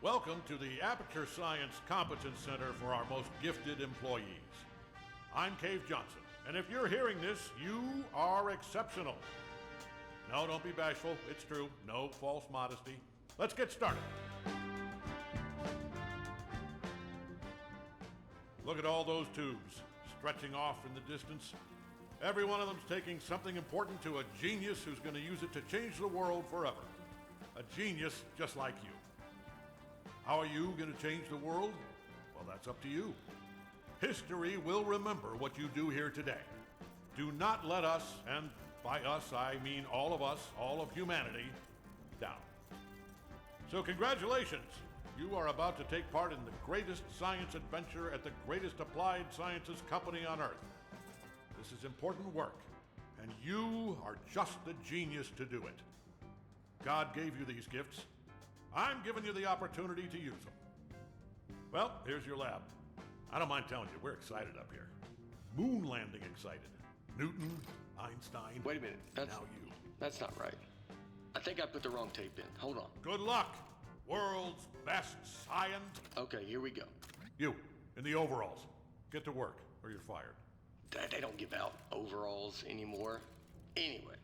Welcome to the Aperture Science Competence Center for our most gifted employees. I'm Cave Johnson, and if you're hearing this, you are exceptional. No, don't be bashful. It's true. No false modesty. Let's get started. Look at all those tubes stretching off in the distance. Every one of them's taking something important to a genius who's going to use it to change the world forever. A genius just like you. How are you going to change the world? Well, that's up to you. History will remember what you do here today. Do not let us, and by us I mean all of us, all of humanity, down. So congratulations! You are about to take part in the greatest science adventure at the greatest applied sciences company on Earth. This is important work, and you are just the genius to do it. God gave you these gifts. I'm giving you the opportunity to use them. Well, here's your lab. I don't mind telling you, we're excited up here. Moon landing excited. Newton, Einstein. Wait a minute. Now you. That's not right. I think I put the wrong tape in. Hold on. Good luck, world's best science. Okay, here we go. You, in the overalls. Get to work, or you're fired. They don't give out overalls anymore. Anyway,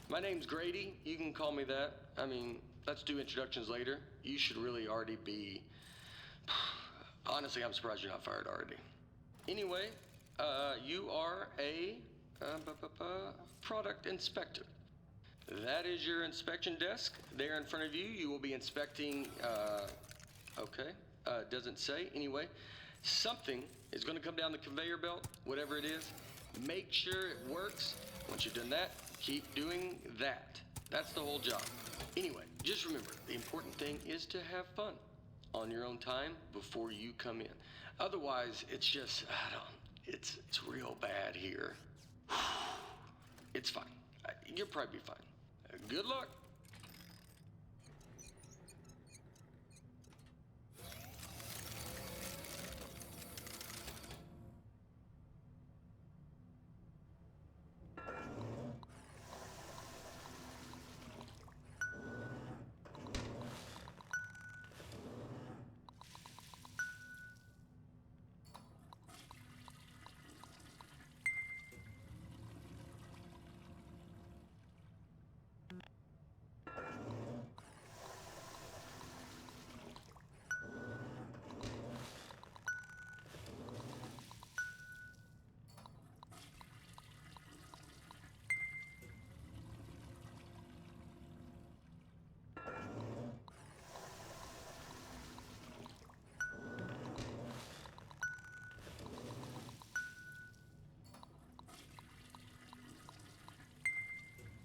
my name's Grady. You can call me that. I mean, let's do introductions later. You should really already be... Honestly, I'm surprised you're not fired already. Anyway, you are a product inspector. That is your inspection desk. There in front of you, you will be inspecting, doesn't say. Anyway, something is going to come down the conveyor belt, whatever it is. Make sure it works. Once you've done that, keep doing that. That's the whole job. Anyway, just remember, the important thing is to have fun on your own time before you come in. Otherwise, it's just, it's real bad here. It's fine. You'll probably be fine. Good luck.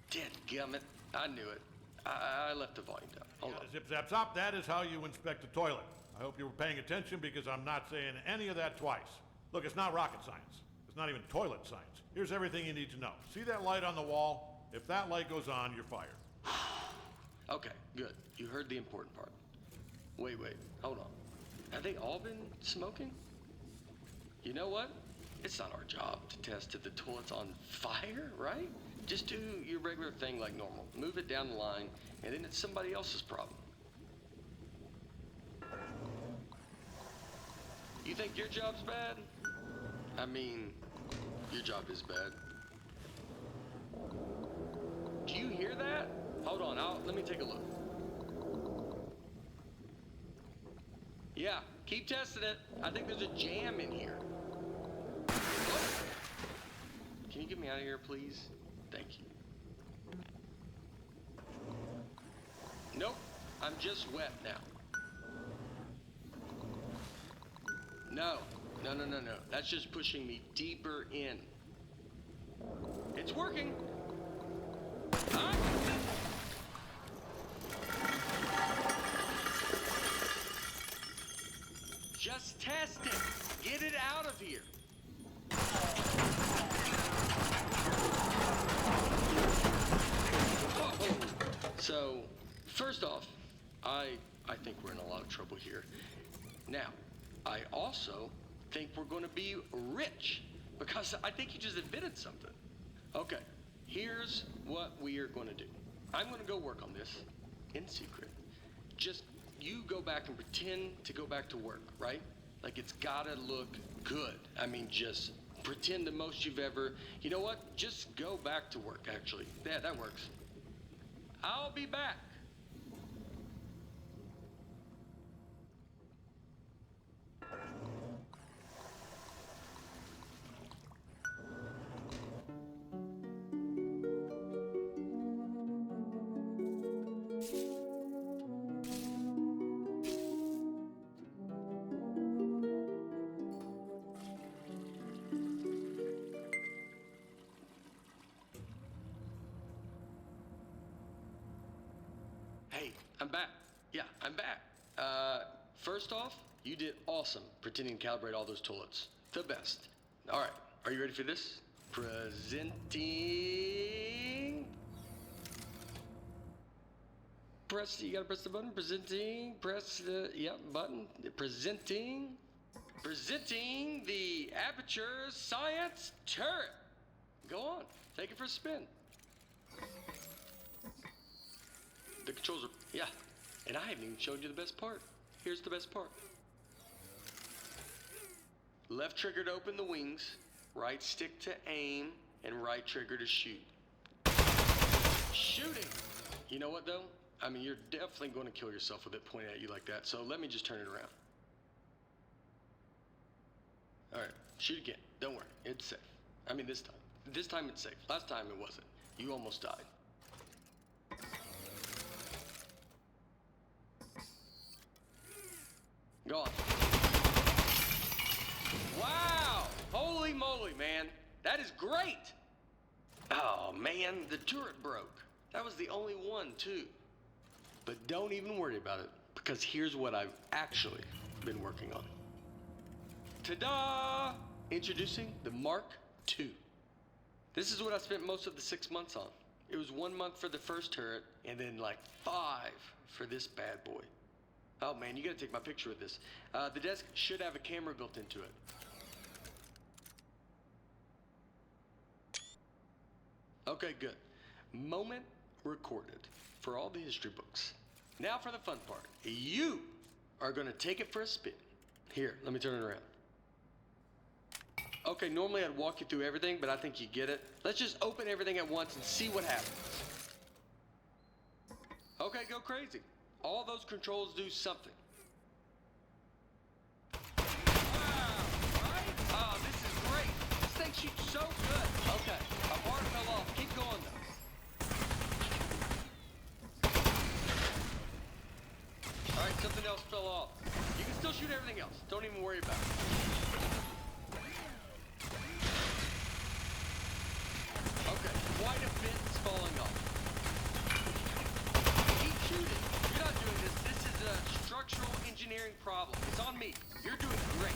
Dadgummit, I knew it. I left the volume down. Hold on. Zip, zap, zop. That is how you inspect a toilet. I hope you were paying attention because I'm not saying any of that twice. Look, it's not rocket science. It's not even toilet science. Here's everything you need to know. See that light on the wall? If that light goes on, you're fired. Okay, good. You heard the important part. Wait, hold on. Have they all been smoking? You know what? It's not our job to test if the toilet's on fire, right? Just do your regular thing like normal. Move it down the line, and then it's somebody else's problem. You think your job's bad? I mean, your job is bad. Do you hear that? Hold on, let me take a look. Yeah, keep testing it. I think there's a jam in here. Oh. Can you get me out of here, please? Thank you. Nope, I'm just wet now. No. That's just pushing me deeper in. It's working. Huh? Just test it. Get it out of here. So, first off, I think we're in a lot of trouble here. Now, I also think we're going to be rich because I think you just admitted something. Okay, here's what we are going to do. I'm going to go work on this in secret. Just you go back and pretend to go back to work, right? Like it's gotta look good. I mean, just pretend the most you've ever, you know what? Just go back to work, actually. Yeah, that works. I'll be back. Hey, I'm back. Yeah, I'm back. First off, you did awesome pretending to calibrate all those toilets. The best. All right, are you ready for this? Presenting. You gotta press the button. Presenting. Press the, button. Presenting the Aperture Science turret. Go on, take it for a spin. The controls are, and I haven't even showed you the best part. Here's the best part. Left trigger to open the wings, right stick to aim, and right trigger to shoot. Shooting! You know what though? I mean, you're definitely going to kill yourself with it pointed at you like that, so let me just turn it around. All right, shoot again. Don't worry, it's safe. I mean, this time. This time it's safe. Last time it wasn't. You almost died. Go on. Wow! Holy moly, man. That is great! Oh, man, the turret broke. That was the only one, too. But don't even worry about it, because here's what I've actually been working on. Ta-da! Introducing the Mark II. This is what I spent most of the 6 months on. It was 1 month for the first turret, and then like 5 for this bad boy. Oh man, you gotta take my picture with this. The desk should have a camera built into it. Okay, good. Moment recorded for all the history books. Now for the fun part. You are gonna take it for a spin. Here, let me turn it around. Okay, normally I'd walk you through everything, but I think you get it. Let's just open everything at once and see what happens. Okay, go crazy. All those controls do something. Wow, right? Oh, this is great. This thing shoots so good. Okay, a part fell off. Keep going though. All right, something else fell off. You can still shoot everything else. Don't even worry about it. Okay, quite a bit is falling off. Keep shooting. You're not doing this. This is a structural engineering problem. It's on me. You're doing great.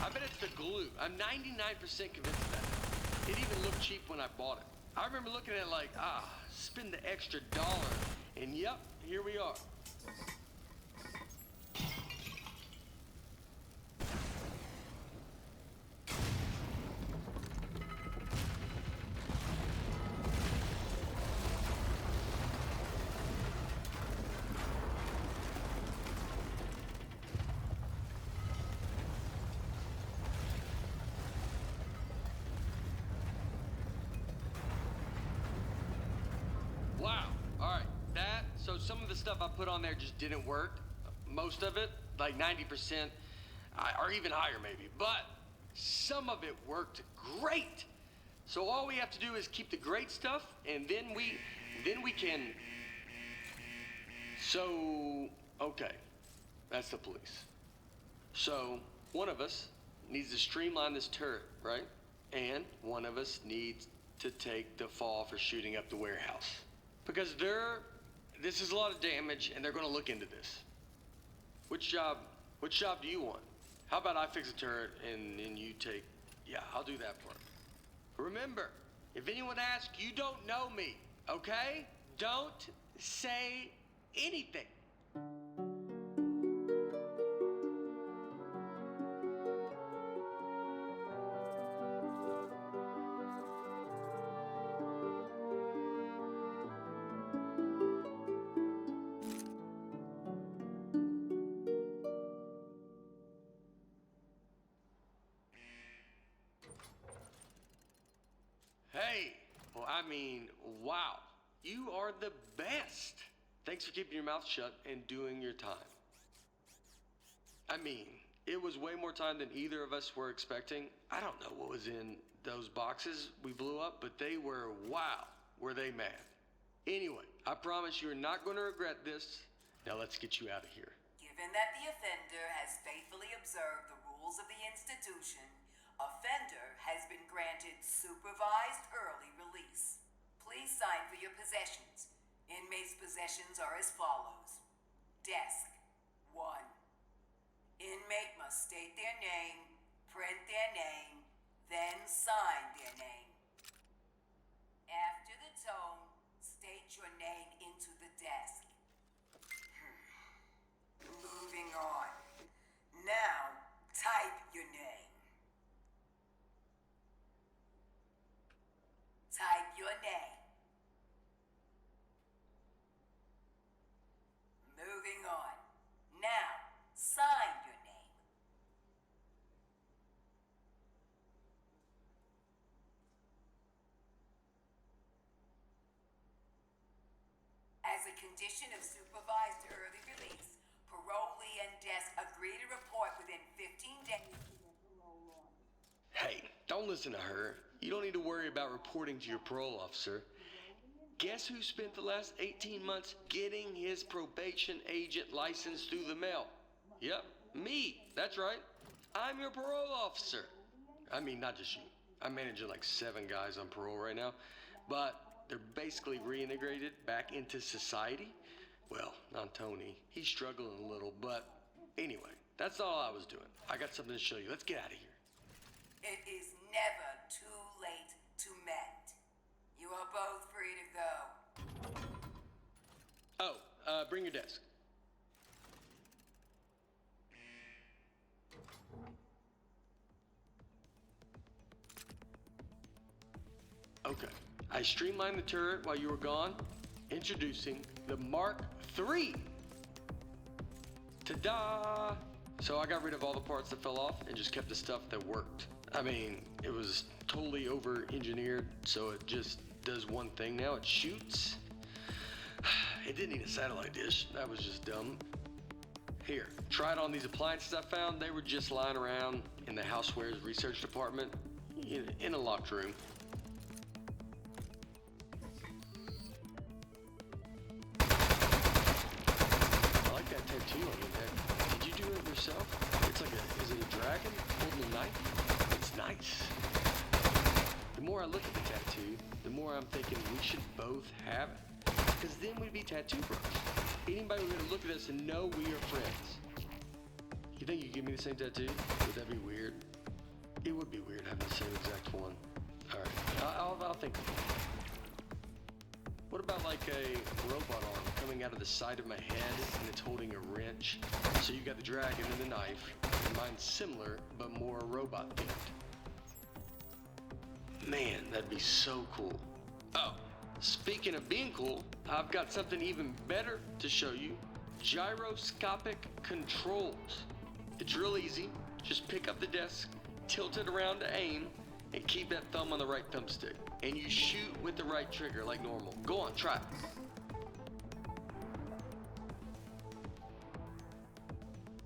I bet it's the glue. I'm 99% convinced of that. It even looked cheap when I bought it. I remember looking at it like, spend the extra $1. And yep, here we are. Wow. All right. So some of the stuff I put on there just didn't work. Most of it, like 90%, or even higher maybe. But some of it worked great. So all we have to do is keep the great stuff, and then we can. So, okay, that's the police. So one of us needs to streamline this turret, right? And one of us needs to take the fall for shooting up the warehouse. Because this is a lot of damage, and they're gonna look into this. Which job do you want? How about I fix a turret, and you take, I'll do that part. Remember, if anyone asks, you don't know me, okay? Don't say anything. Hey, well, I mean, wow. You are the best. Thanks for keeping your mouth shut and doing your time. I mean, it was way more time than either of us were expecting. I don't know what was in those boxes we blew up, but they were, wow, were they mad. Anyway, I promise you're not going to regret this. Now let's get you out of here. Given that the offender has faithfully observed the rules of the institution, offender has been granted supervised early release. Please sign for your possessions. Inmates' possessions are as follows. Desk, 1. Inmate must state their name, print their name, then sign their name. After the tone, state your name into the desk. Moving on. Now, type your name. Type your name. Moving on. Now, sign your name. As a condition of supervised early release, parolee and desk agree to report within 15 days to their parole law. Hey, don't listen to her. You don't need to worry about reporting to your parole officer. Guess who spent the last 18 months getting his probation agent license through the mail? Yep, me. That's right. I'm your parole officer. I mean, not just you. I'm managing like 7 guys on parole right now, but they're basically reintegrated back into society. Well, not Tony. He's struggling a little, but anyway, that's all I was doing. I got something to show you. Let's get out of here. It is never too late to mend. You are both free to go. Oh, bring your desk. Okay, I streamlined the turret while you were gone. Introducing the Mark III. Ta-da! So I got rid of all the parts that fell off and just kept the stuff that worked. I mean, it was totally over-engineered, so it just does one thing now. It shoots. It didn't need a satellite dish. That was just dumb. Here, try it on these appliances I found. They were just lying around in the housewares research department in a locked room. I like that tattoo on your neck. Did you do it yourself? It's like is it a dragon holding a knife? It's nice. The more I look at the tattoo, the more I'm thinking we should both have it. Because then we'd be tattoo bros. Anybody would look at us and know we are friends. You think you could give me the same tattoo? Would that be weird? It would be weird having the same exact one. Alright, I'll think of it. What about like a robot arm coming out of the side of my head and it's holding a wrench? So you got the dragon and the knife, and mine's similar but more robot themed. Man, that'd be so cool. Oh, speaking of being cool, I've got something even better to show you. Gyroscopic controls. It's real easy. Just pick up the desk, tilt it around to aim, and keep that thumb on the right thumbstick. And you shoot with the right trigger like normal. Go on, try it.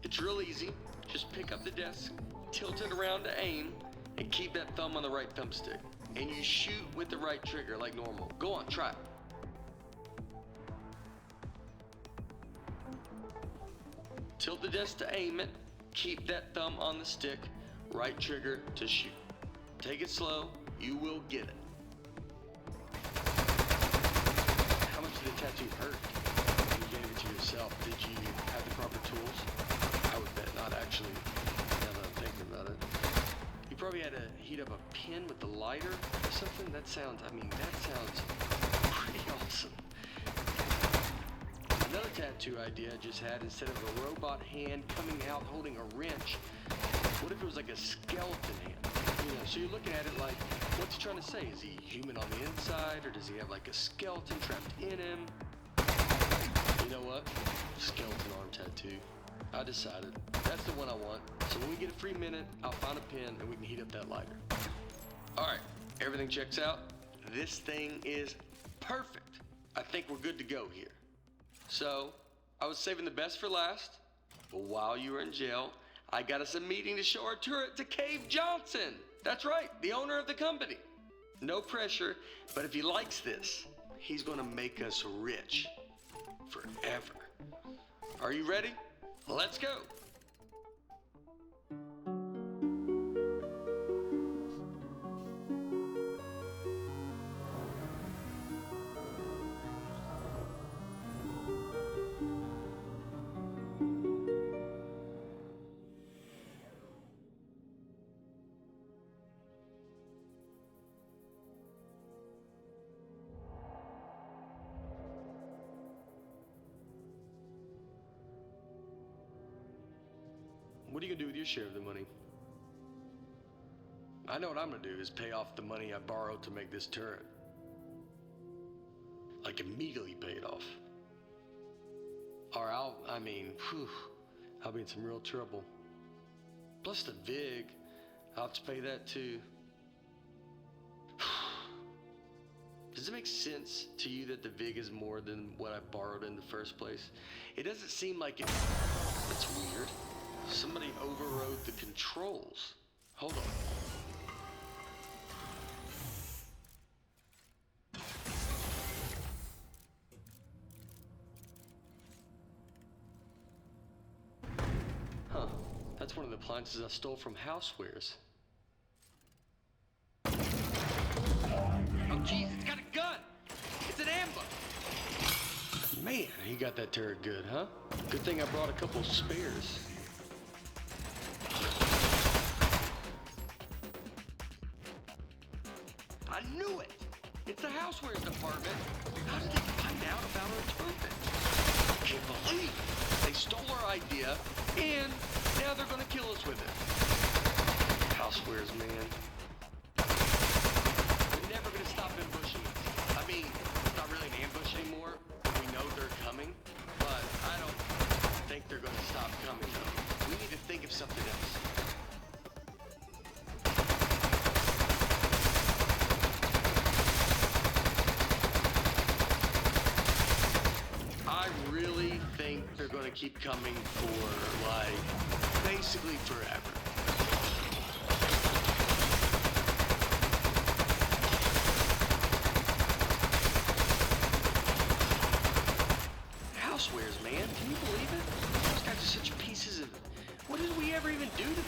It's real easy. Just pick up the desk, tilt it around to aim, and keep that thumb on the right thumbstick. And you shoot with the right trigger like normal. Go on, try it. Tilt the desk to aim it, keep that thumb on the stick, right trigger to shoot. Take it slow, you will get it. How much did the tattoo hurt? You gave it to yourself. Did you have the proper tools? I would bet not, actually, now that I'm thinking about it. You probably had to heat up a pin with the lighter or something. That sounds pretty awesome. Another tattoo idea I just had, instead of a robot hand coming out holding a wrench, what if it was like a skeleton hand? So you're looking at it like, what's he trying to say? Is he human on the inside, or does he have like a skeleton trapped in him? You know what? Skeleton arm tattoo. I decided. That's the one I want. So when we get a free minute, I'll find a pen and we can heat up that lighter. All right, everything checks out. This thing is perfect. I think we're good to go here. So, I was saving the best for last, but while you were in jail, I got us a meeting to show our turret to Cave Johnson. That's right, the owner of the company. No pressure, but if he likes this, he's gonna make us rich. Forever. Are you ready? Let's go. What are you gonna do with your share of the money? I know what I'm gonna do is pay off the money I borrowed to make this turret. Like immediately pay it off. Or I'll be in some real trouble. Plus the VIG, I'll have to pay that too. Does it make sense to you that the VIG is more than what I borrowed in the first place? It doesn't seem like it. That's weird. Somebody overrode the controls. Hold on. Huh. That's one of the appliances I stole from Housewares. Oh, jeez, it's got a gun! It's an ambush! Man, he got that turret good, huh? Good thing I brought a couple spares. I knew it! It's the Housewares department. How did they find out about our turret? I can't believe it. They stole our idea, and now they're gonna kill us with it. Housewares, man. They're never gonna stop ambushing us. I mean, it's not really an ambush anymore. We know they're coming, but I don't think they're gonna stop coming, though. We need to think of something else. I really think they're gonna keep coming for, like, basically forever. Housewares, man. Can you believe it? Those guys are such pieces of... What did we ever even do to them?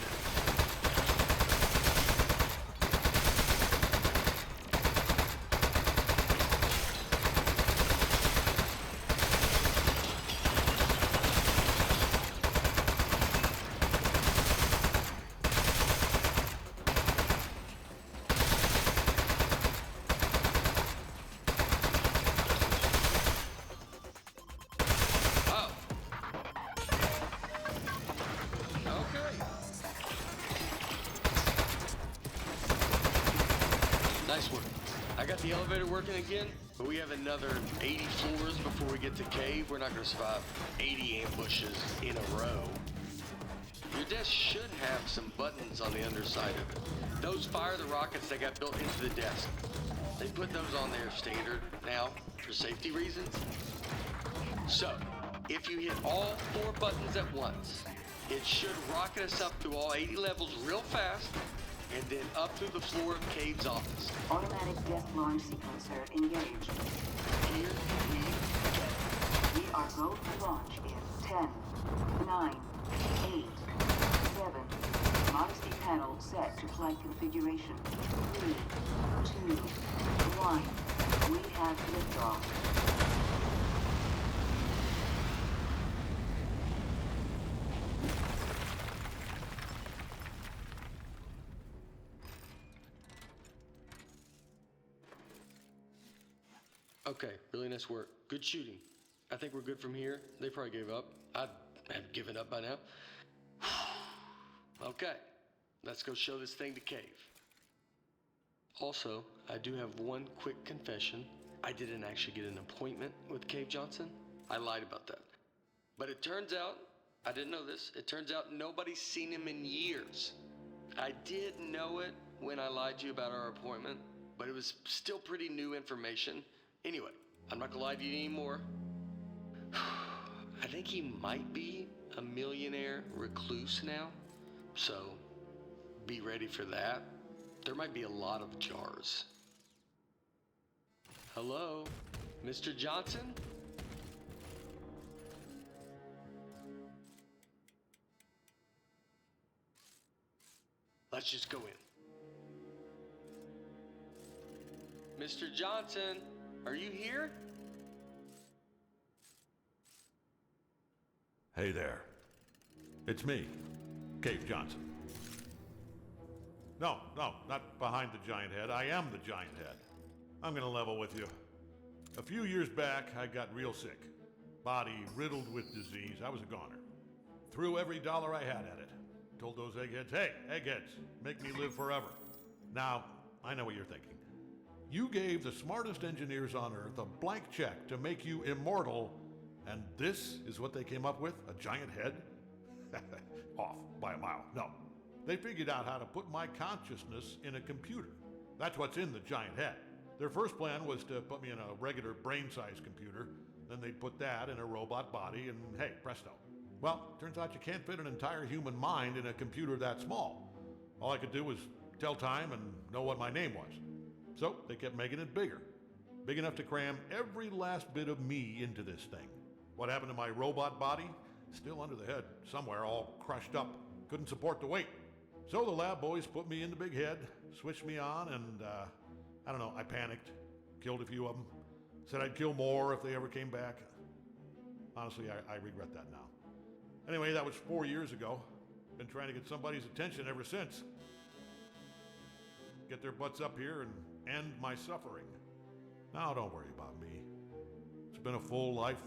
Nice work. I got the elevator working again, but we have another 80 floors before we get to cave. We're not going to survive 80 ambushes in a row. Your desk should have some buttons on the underside of it. Those fire the rockets that got built into the desk. They put those on there standard now for safety reasons. So, if you hit all 4 buttons at once, it should rocket us up through all 80 levels real fast, and then up through the floor of Cave's office. Automatic death launch sequencer engaged. Here we go. We are go to launch in 10, 9, 8, 7. Modesty panel set to flight configuration. 3, 2, 1. We have liftoff. Okay, really nice work. Good shooting. I think we're good from here. They probably gave up. I'd have given up by now. Okay, let's go show this thing to Cave. Also, I do have one quick confession. I didn't actually get an appointment with Cave Johnson. I lied about that. But it turns out, I didn't know this, it turns out nobody's seen him in years. I did know it when I lied to you about our appointment, but it was still pretty new information. Anyway, I'm not gonna lie to you anymore. I think he might be a millionaire recluse now. So, be ready for that. There might be a lot of jars. Hello, Mr. Johnson? Let's just go in. Mr. Johnson, are you here? Hey there. It's me, Cave Johnson. No, not behind the giant head. I am the giant head. I'm gonna level with you. A few years back, I got real sick. Body riddled with disease. I was a goner. Threw every dollar I had at it. Told those eggheads, hey, eggheads, make me live forever. Now, I know what you're thinking. You gave the smartest engineers on Earth a blank check to make you immortal, and this is what they came up with? A giant head? Off by a mile. No. They figured out how to put my consciousness in a computer. That's what's in the giant head. Their first plan was to put me in a regular brain-sized computer, then they'd put that in a robot body, and hey, presto. Well, turns out you can't fit an entire human mind in a computer that small. All I could do was tell time and know what my name was. So they kept making it bigger. Big enough to cram every last bit of me into this thing. What happened to my robot body? Still under the head, somewhere, all crushed up. Couldn't support the weight. So the lab boys put me in the big head, switched me on, and I don't know, I panicked. Killed a few of them. Said I'd kill more if they ever came back. Honestly, I regret that now. Anyway, that was 4 years ago. Been trying to get somebody's attention ever since. Get their butts up here and end my suffering. Now, don't worry about me. It's been a full life,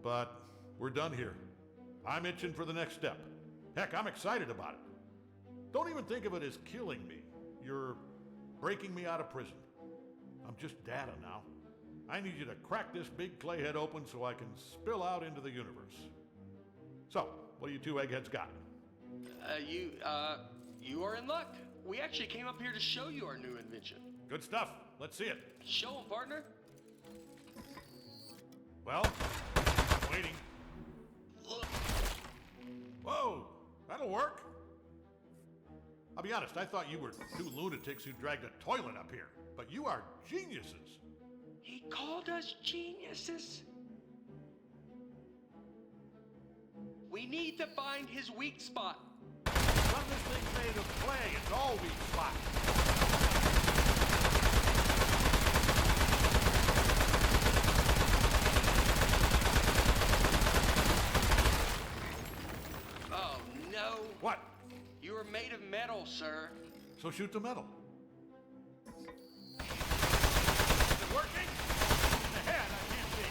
but we're done here. I'm itching for the next step. Heck, I'm excited about it. Don't even think of it as killing me. You're breaking me out of prison. I'm just data now. I need you to crack this big clay head open so I can spill out into the universe. So, what do you two eggheads got? You are in luck. We actually came up here to show you our new invention. Good stuff. Let's see it. Show 'em, partner. Well, I'm waiting. Look. Whoa, that'll work. I'll be honest, I thought you were two lunatics who dragged a toilet up here, but you are geniuses. He called us geniuses. We need to find his weak spot. Run this thing made of clay, it's all weak spot. Oh, no. What? You are made of metal, sir. So shoot the metal. Is it working? In the head, I can't see.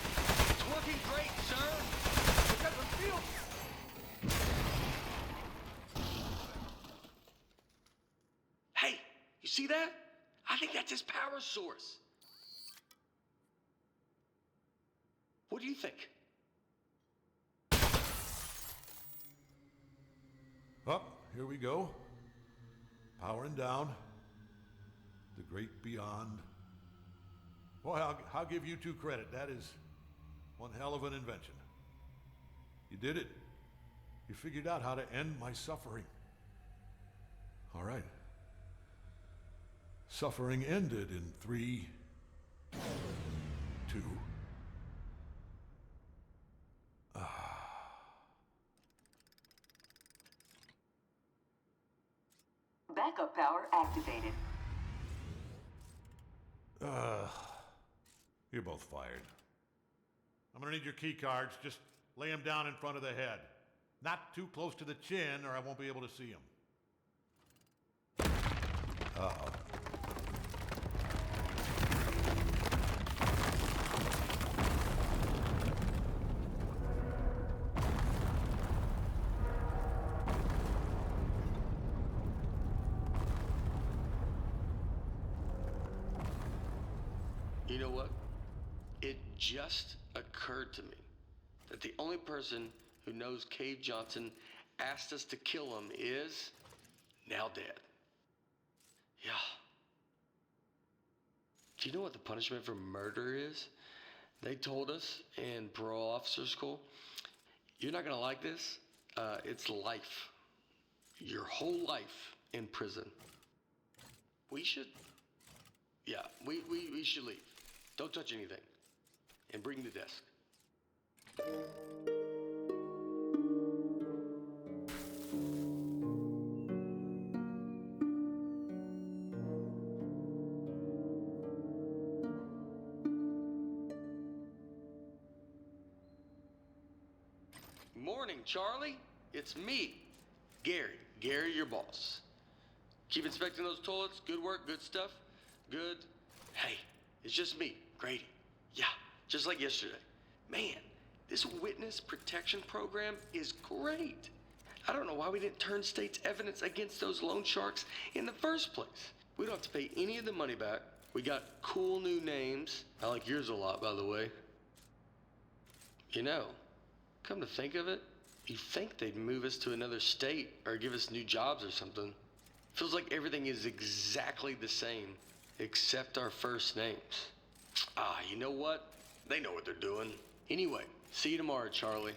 It's working great, sir. It doesn't feel... Hey, you see that? I think that's his power source. What do you think? Up, here we go. Powering down. The great beyond. Boy, I'll give you two credit. That is one hell of an invention. You did it. You figured out how to end my suffering. All right. Suffering ended in 3, 2. Backup power activated. You're both fired. I'm gonna need your key cards. Just lay them down in front of the head. Not too close to the chin or I won't be able to see them. Uh-oh. You know what? It just occurred to me that the only person who knows Cave Johnson asked us to kill him is now dead. Yeah. Do you know what the punishment for murder is? They told us in parole officer school, you're not gonna like this. It's life. Your whole life in prison. We should, we should leave. Don't touch anything. And bring the desk. Morning, Charlie. It's me, Gary. Gary, your boss. Keep inspecting those toilets. Good work, good stuff. Good. Hey, it's just me, Grady. Yeah, just like yesterday. Man, this witness protection program is great. I don't know why we didn't turn state's evidence against those loan sharks in the first place. We don't have to pay any of the money back. We got cool new names. I like yours a lot, by the way. You know, come to think of it, you'd think they'd move us to another state or give us new jobs or something. Feels like everything is exactly the same, except our first names. Ah, you know what? They know what they're doing. Anyway, see you tomorrow, Charlie.